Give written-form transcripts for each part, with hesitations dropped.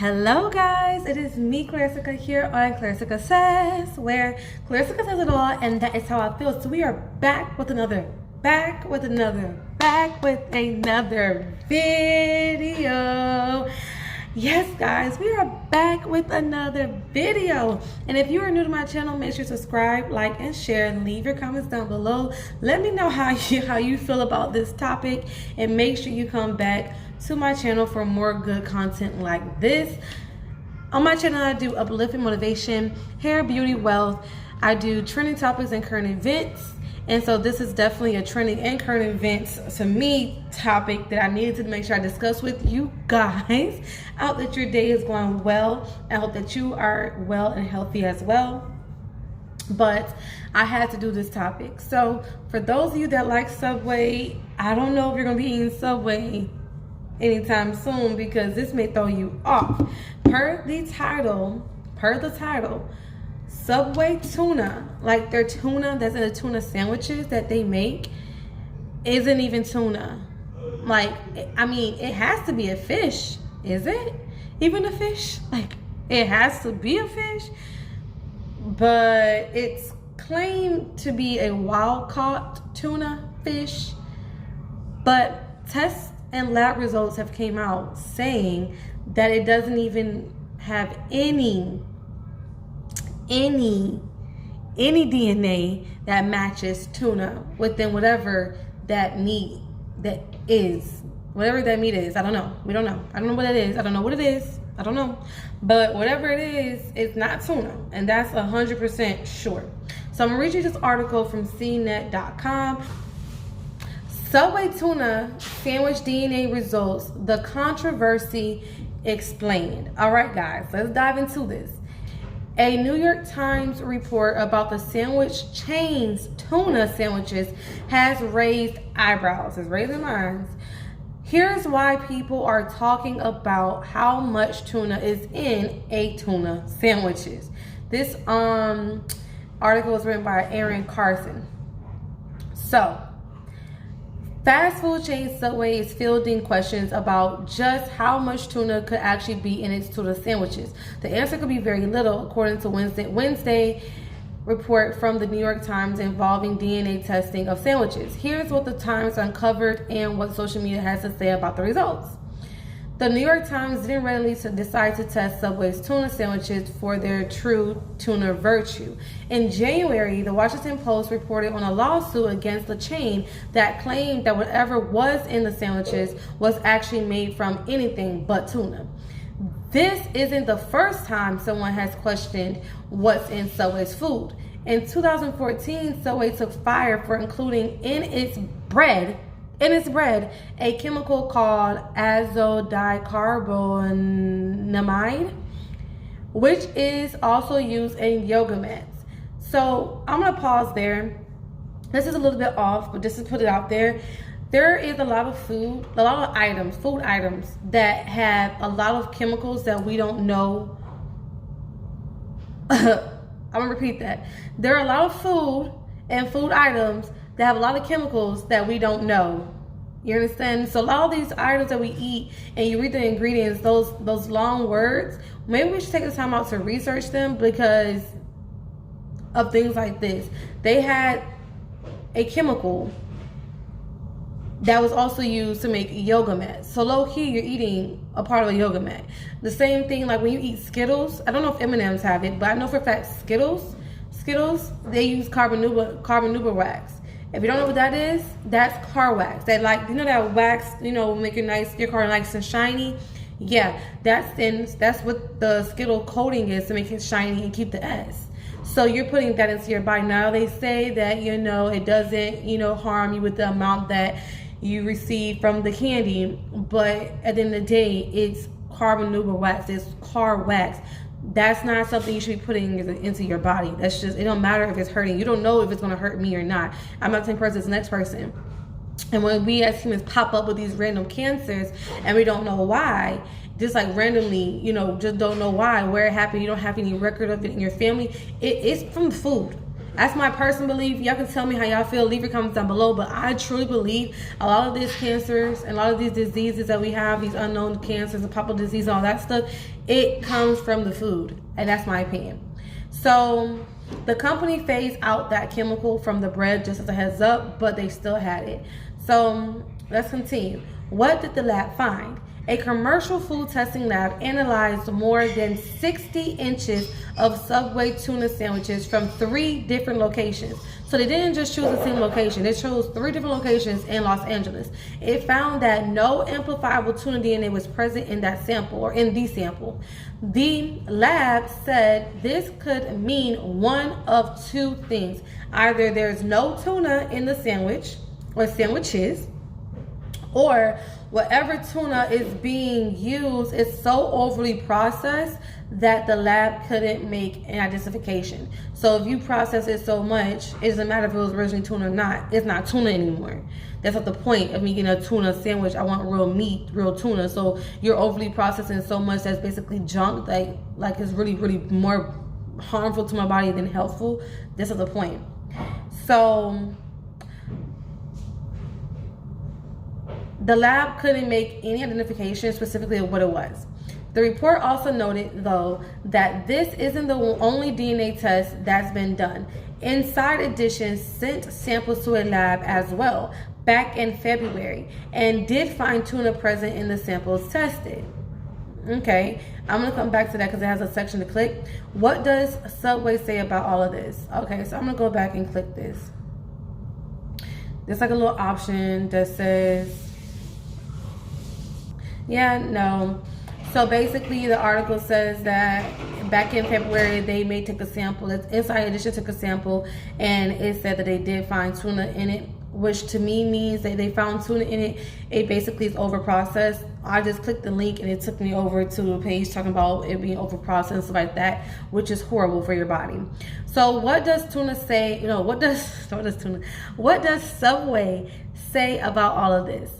Hello guys, it is me Klarissica here on Klarissicasays, where Klarissica says it all, and that is how I feel. So we are back with another video. Yes guys, we are back with another video. And if you are new to my channel, make sure to subscribe, like, and share, and leave your comments down below. Let me know how you feel about this topic, and make sure you come back to my channel for more good content like this. On my channel, I do uplifting motivation, hair, beauty, wealth. I do trending topics and current events. And so this is definitely a trending and current events, to me, topic that I needed to make sure I discuss with you guys. I hope that your day is going well. I hope that you are well and healthy as well. But I had to do this topic. So for those of you that like Subway, I don't know if you're going to be eating Subway anytime soon, because this may throw you off. Per the title, Subway tuna, like their tuna that's in the tuna sandwiches that they make, isn't even tuna. Like, I mean, it has to be a fish. Is it even a fish? Like, it has to be a fish, but it's claimed to be a wild caught tuna fish. But tests and lab results have came out saying that it doesn't even have any DNA that matches tuna within whatever that meat is. Whatever that meat is, I don't know. We don't know. I don't know what it is. I don't know what it is. I don't know. But whatever it is, it's not tuna. And that's 100% sure. So I'm going to read you this article from cnet.com. Subway tuna sandwich DNA results, the controversy explained. All right, guys, let's dive into this. A New York Times report about the sandwich chain's tuna sandwiches has raised eyebrows. It's raising minds. Here's why people are talking about how much tuna is in a tuna sandwiches. This article was written by Aaron Carson. So, fast food chain Subway is fielding questions about just how much tuna could actually be in its tuna sandwiches. The answer could be very little, according to Wednesday report from the New York Times involving DNA testing of sandwiches. Here's what the Times uncovered and what social media has to say about the results. The New York Times didn't readily decide to test Subway's tuna sandwiches for their true tuna virtue. In January, the Washington Post reported on a lawsuit against the chain that claimed that whatever was in the sandwiches was actually made from anything but tuna. This isn't the first time someone has questioned what's in Subway's food. In 2014, Subway took fire for including in its bread, a chemical called azodicarbonamide, which is also used in yoga mats. So I'm gonna pause there. This is a little bit off, but just to put it out there, there is a lot of food items that have a lot of chemicals that we don't know. I'm gonna repeat that. There are a lot of food items that have a lot of chemicals that we don't know. You understand? So a lot of these items that we eat, and you read the ingredients, those long words, maybe we should take the time out to research them because of things like this. They had a chemical that was also used to make yoga mats. So low key, you're eating a part of a yoga mat. The same thing like when you eat Skittles. I don't know if M&M's have it, but I know for a fact Skittles, they use carbonuba wax. If you don't know what that is, that's car wax. That, like, you know that wax, make your car nice and shiny. Yeah, that's what the Skittle coating is, to make it shiny and keep the S. So you're putting that into your body. Now they say that it doesn't harm you with the amount that you receive from the candy, but at the end of the day, it's carbonuba wax. It's car wax. That's not something you should be putting into your body. That's just, it don't matter if it's hurting. You don't know if it's going to hurt me or not. I'm not the same person as the next person. And when we as humans pop up with these random cancers and we don't know why, just like randomly, just don't know why, where it happened, you don't have any record of it in your family, it's from food. That's my personal belief. Y'all can tell me how y'all feel. Leave your comments down below. But I truly believe a lot of these cancers and a lot of these diseases that we have, these unknown cancers and popular disease, all that stuff, it comes from the food. And that's my opinion. So the company phased out that chemical from the bread, just as a heads up, but they still had it. So let's continue. What did the lab find? A commercial food testing lab analyzed more than 60 inches of Subway tuna sandwiches from 3 different locations. So they didn't just choose the same location. They chose 3 different locations in Los Angeles. It found that no amplifiable tuna DNA was present in that sample, or in the sample. The lab said this could mean one of 2 things. Either there's no tuna in the sandwich or sandwiches, or whatever tuna is being used is so overly processed that the lab couldn't make an identification. So if you process it so much, it doesn't matter if it was originally tuna or not. It's not tuna anymore. That's not the point of me getting a tuna sandwich. I want real meat, real tuna. So you're overly processing so much that's basically junk, like it's really, really more harmful to my body than helpful. This is the point. So the lab couldn't make any identification specifically of what it was. The report also noted, though, that this isn't the only DNA test that's been done. Inside Edition sent samples to a lab as well back in February and did find tuna present in the samples tested. Okay, I'm going to come back to that because it has a section to click. What does Subway say about all of this? Okay, so I'm going to go back and click this. There's like a little option that says, yeah, no. So basically the article says that back in February they may take a sample. Inside Edition took a sample and it said that they did find tuna in it, which to me means that they found tuna in it. It basically is over processed. I just clicked the link and it took me over to a page talking about it being over processed and stuff like that, which is horrible for your body. So what does tuna say? What does Subway say about all of this?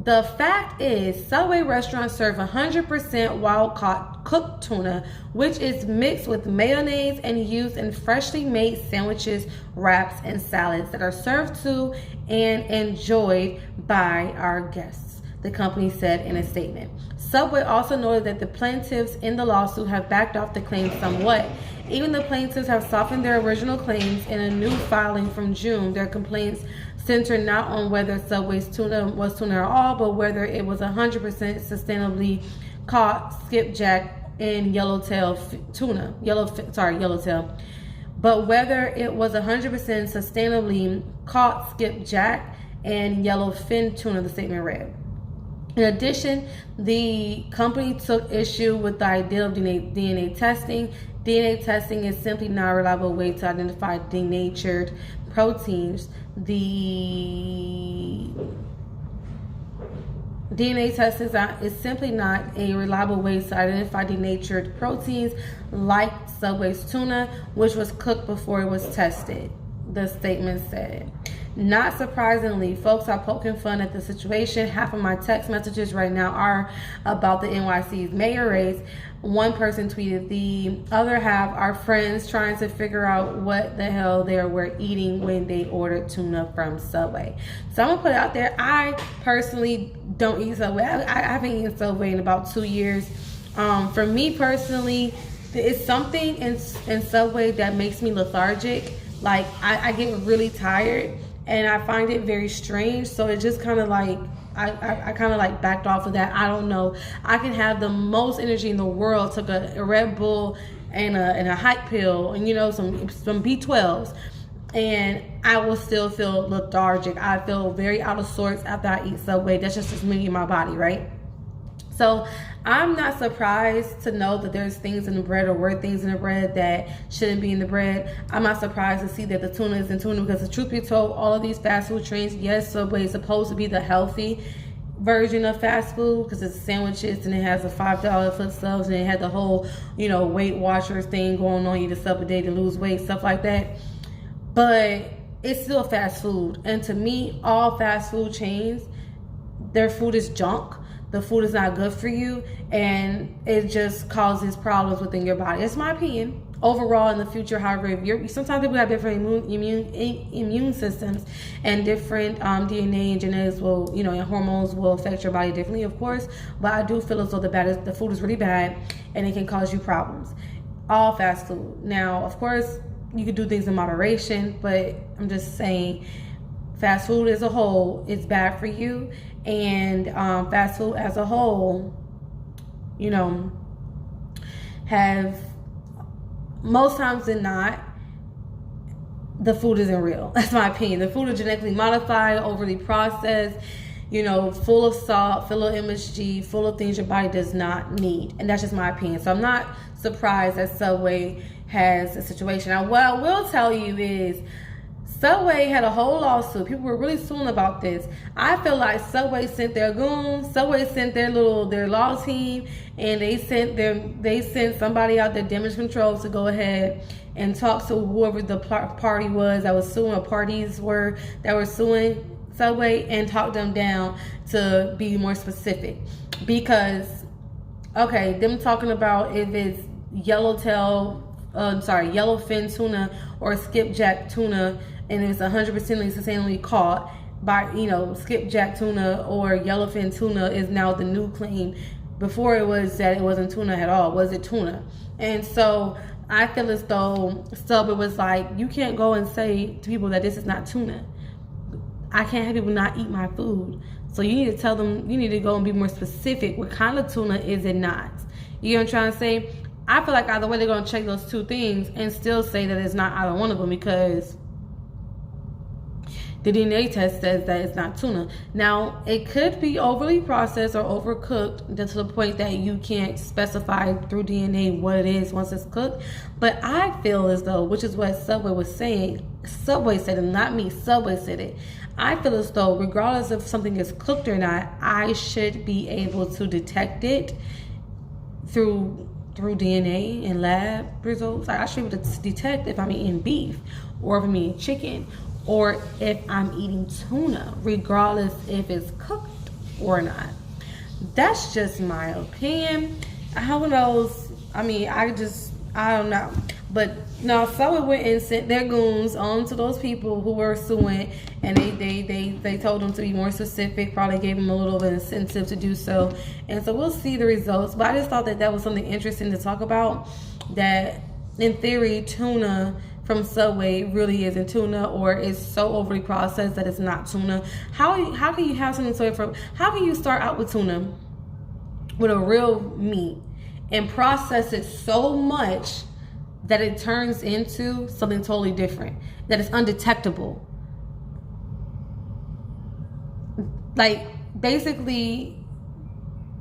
The fact is, Subway restaurants serve 100% wild-caught cooked tuna, which is mixed with mayonnaise and used in freshly made sandwiches, wraps, and salads that are served to and enjoyed by our guests, the company said in a statement. Subway also noted that the plaintiffs in the lawsuit have backed off the claims somewhat. Even the plaintiffs have softened their original claims in a new filing from June. Their complaints center not on whether Subway's tuna was tuna at all, but whether it was 100% sustainably caught skipjack and yellowtail tuna. Yellowtail. But whether it was 100% sustainably caught skipjack and yellowfin tuna, the statement read. In addition, the company took issue with the idea of DNA testing. DNA testing is simply not a reliable way to identify denatured proteins. The DNA test is simply not a reliable way to identify denatured proteins like Subway's tuna, which was cooked before it was tested, the statement said. Not surprisingly, folks are poking fun at the situation. Half of my text messages right now are about the NYC's mayor race. One person tweeted, the other half are friends trying to figure out what the hell they were eating when they ordered tuna from Subway. So I'm going to put it out there. I personally don't eat Subway. I haven't eaten Subway in about 2 years. For me personally, it's something in Subway that makes me lethargic. Like, I get really tired. And I find it very strange. So it just kind of like, I kind of like backed off of that. I don't know. I can have the most energy in the world, took a Red Bull and a hype pill and, some B12s. And I will still feel lethargic. I feel very out of sorts after I eat Subway. That's just me in my body, right? So I'm not surprised to know that there's things in the bread or were things in the bread that shouldn't be in the bread. I'm not surprised to see that the tuna is in tuna because the truth be told, all of these fast food chains, yes, Subway is supposed to be the healthy version of fast food because it's sandwiches and it has a $5 foot subs and it had the whole, Weight Watchers thing going on. You just sub a day to lose weight, stuff like that. But it's still fast food. And to me, all fast food chains, their food is junk. The food is not good for you, and it just causes problems within your body. It's my opinion. overall in the future. However, if you're, sometimes people have different immune systems, and different DNA and genetics will, you know, and hormones will affect your body differently, of course. But I do feel as though the food is really bad, and it can cause you problems. All fast food. Now, of course, you could do things in moderation, but I'm just saying, fast food as a whole is bad for you, and fast food as a whole, you know, have, most times than not, the food isn't real. That's my opinion. The food is genetically modified, overly processed, you know, full of salt, full of MSG, full of things your body does not need. And that's just my opinion. So I'm not surprised that Subway has a situation. Now, what I will tell you is, Subway had a whole lawsuit. People were really suing about this. I feel like Subway sent their goons, Subway sent their law team, and they sent somebody out there, damage control, to go ahead and talk to whoever the party was that was suing, or parties were that were suing Subway, and talk them down to be more specific. Because, okay, them talking about if it's yellowfin tuna or skipjack tuna, and it's 100% sustainably caught by, you know, skipjack tuna or yellowfin tuna is now the new claim. Before it was that it wasn't tuna at all, was it tuna? And so I feel as though Subway was like, you can't go and say to people that this is not tuna. I can't have people not eat my food. So you need to tell them, you need to go and be more specific. What kind of tuna is it not? You know what I'm trying to say? I feel like either way they're going to check those two things and still say that it's not either one of them, because the DNA test says that it's not tuna. Now, it could be overly processed or overcooked to the point that you can't specify through DNA what it is once it's cooked. But I feel as though, which is what Subway was saying, Subway said it, not me, Subway said it. I feel as though regardless if something is cooked or not, I should be able to detect it through DNA and lab results. I should be able to detect if I'm eating beef, or if I'm eating chicken, or if I'm eating tuna, regardless if it's cooked or not. That's just my opinion. Who knows? I mean, I don't know. But no, Subway went and sent their goons on to those people who were suing, and they told them to be more specific, probably gave them a little bit of incentive to do so. And so we'll see the results. But I just thought that was something interesting to talk about, that in theory, tuna from Subway really isn't tuna, or is so overly processed that it's not tuna. How can you have something so from? How can you start out with tuna, with a real meat, and process it so much that it turns into something totally different, that it's undetectable? Like, basically,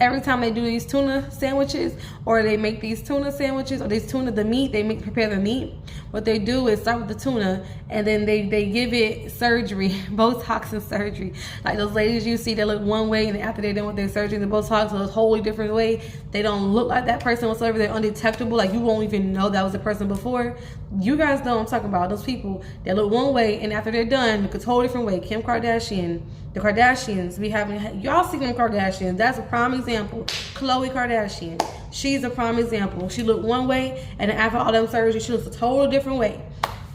every time they do these tuna sandwiches, or they make these tuna sandwiches, or these tuna, the meat, prepare the meat. What they do is start with the tuna, and then they give it surgery, Botox and surgery. Like those ladies you see, they look one way, and after they're done with their surgery, the Botox looks a wholly different way. They don't look like that person whatsoever. They're undetectable. Like, you won't even know that was the person before. You guys know what I'm talking about. Those people that look one way, and after they're done, look a totally different way. Kim Kardashian, the Kardashians, y'all see them Kardashians. That's a prime example. Khloe Kardashian, she's a prime example. She looked one way, and then after all them surgery, she looks a totally different way.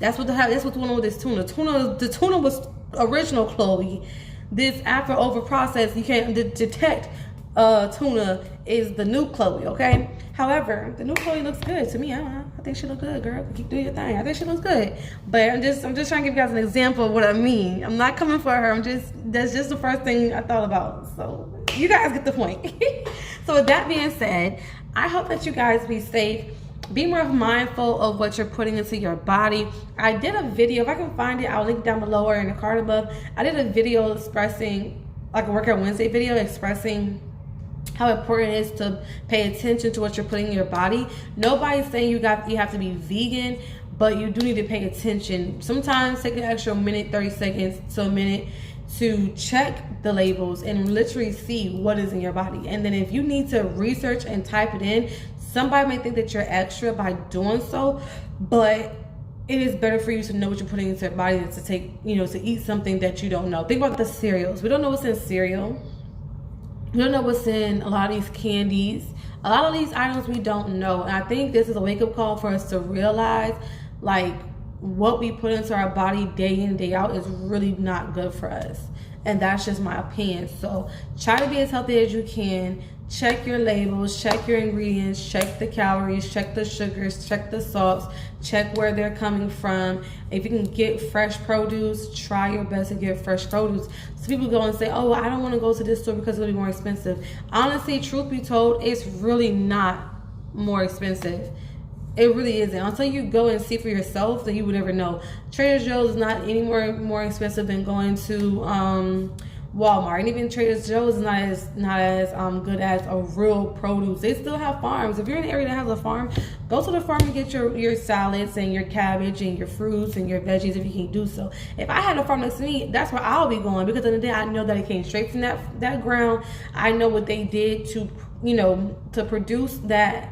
That's what's going on with this tuna. The tuna was original Khloe. This after over processed, you can't detect tuna is the new Khloe, okay? However, the new Khloe looks good to me. I think she looks good, girl. Keep doing your thing. I think she looks good. But I'm just trying to give you guys an example of what I mean. I'm not coming for her. That's just the first thing I thought about. So you guys get the point. So with that being said, I hope that you guys be safe. Be more mindful of what you're putting into your body. I did a video, if I can find it, I'll link down below or in the card above. I did a video expressing, like a Workout Wednesday video, expressing how important it is to pay attention to what you're putting in your body. Nobody's saying you have to be vegan, but you do need to pay attention. Sometimes take an extra minute, 30 seconds to a minute to check the labels and literally see what is in your body. And then if you need to research and type it in, somebody may think that you're extra by doing so, but it is better for you to know what you're putting into your body than to eat something that you don't know. Think about the cereals. We don't know what's in cereal. We don't know what's in a lot of these candies. A lot of these items we don't know. And I think this is a wake-up call for us to realize, like, what we put into our body day in, day out is really not good for us. And that's just my opinion. So try to be as healthy as you can. Check your labels, check your ingredients, check the calories, check the sugars, check the salts, check where they're coming from. If you can get fresh produce, try your best to get fresh produce. So people go and say, oh, I don't want to go to this store because it'll be more expensive. Honestly, truth be told, it's really not more expensive. It really isn't. Until you go and see for yourself, then you would never know. Trader Joe's is not any more expensive than going to Walmart. And even Trader Joe's is not as good as a real produce. They still have farms. If you're in an area that has a farm, go to the farm and get your salads and your cabbage and your fruits and your veggies if you can do so. If I had a farm next to me, that's where I'll be going, because in the day I know that it came straight from that ground. I know what they did to produce that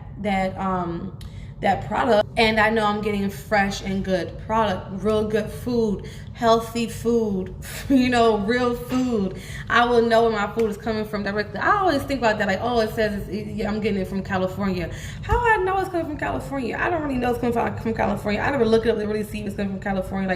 product, and I know I'm getting fresh and good product, real good food, healthy food, real food. I will know where my food is coming from directly. I always think about that, like, oh, it says I'm getting it from California. How I know it's coming from California? I don't really know it's coming from California. I never look it up to really see if it's coming from California,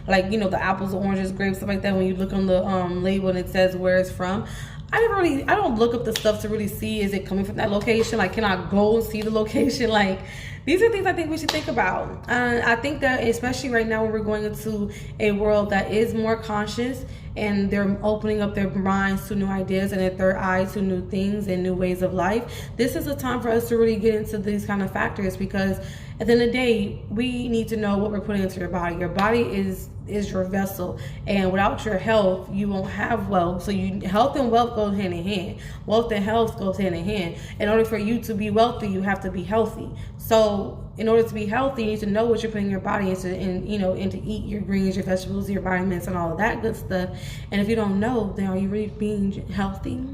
like the apples, oranges, grapes, stuff like that. When you look on the label and it says where it's from, I don't look up the stuff to really see, is it coming from that location? Like, can I go and see the location? Like, these are things I think we should think about. I think that especially right now when we're going into a world that is more conscious, and they're opening up their minds to new ideas and their third eyes to new things and new ways of life, this is a time for us to really get into these kind of factors, because at the end of the day, we need to know what we're putting into your body. Your body is your vessel, and without your health, you won't have wealth. So health and wealth goes hand in hand. Wealth and health goes hand in hand. In order for you to be wealthy, you have to be healthy. So in order to be healthy, you need to know what you're putting in your body and to eat your greens, your vegetables, your vitamins, and all of that good stuff. And if you don't know, then are you really being healthy?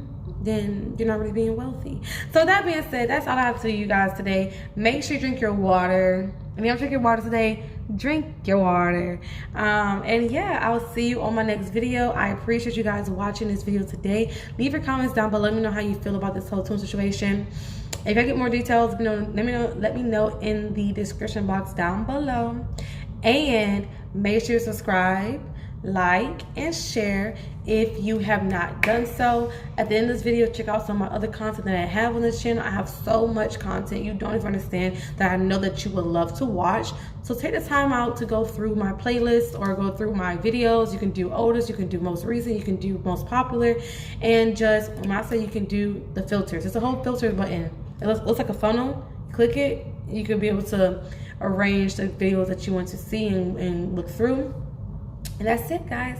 Then you're not really being wealthy. So that being said, that's all I have to you guys today. Make sure you drink your water. If you don't drink your water today, drink your water. And yeah, I will see you on my next video. I appreciate you guys watching this video today. Leave your comments down below. Let me know how you feel about this whole tune situation. If I get more details, let me know in the description box down below. And make sure to subscribe, like, and share if you have not done so. At the end of this video, check out some of my other content that I have on this channel. I have so much content you don't even understand, that I know that you would love to watch. So take the time out to go through my playlist or go through my videos. You can do oldest, you can do most recent, you can do most popular, and just when I say you can do the filters, it's a whole filter button. It looks like a funnel. Click it, you can be able to arrange the videos that you want to see and look through. And that's it, guys.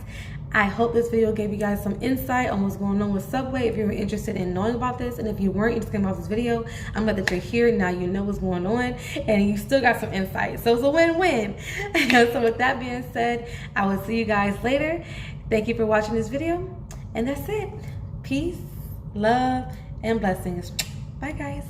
I hope this video gave you guys some insight on what's going on with Subway. If you're interested in knowing about this, and if you weren't interested about this video, I'm glad that you're here. Now you know what's going on, and you still got some insight. So it's a win-win. So with that being said, I will see you guys later. Thank you for watching this video, and that's it. Peace, love, and blessings. Bye, guys.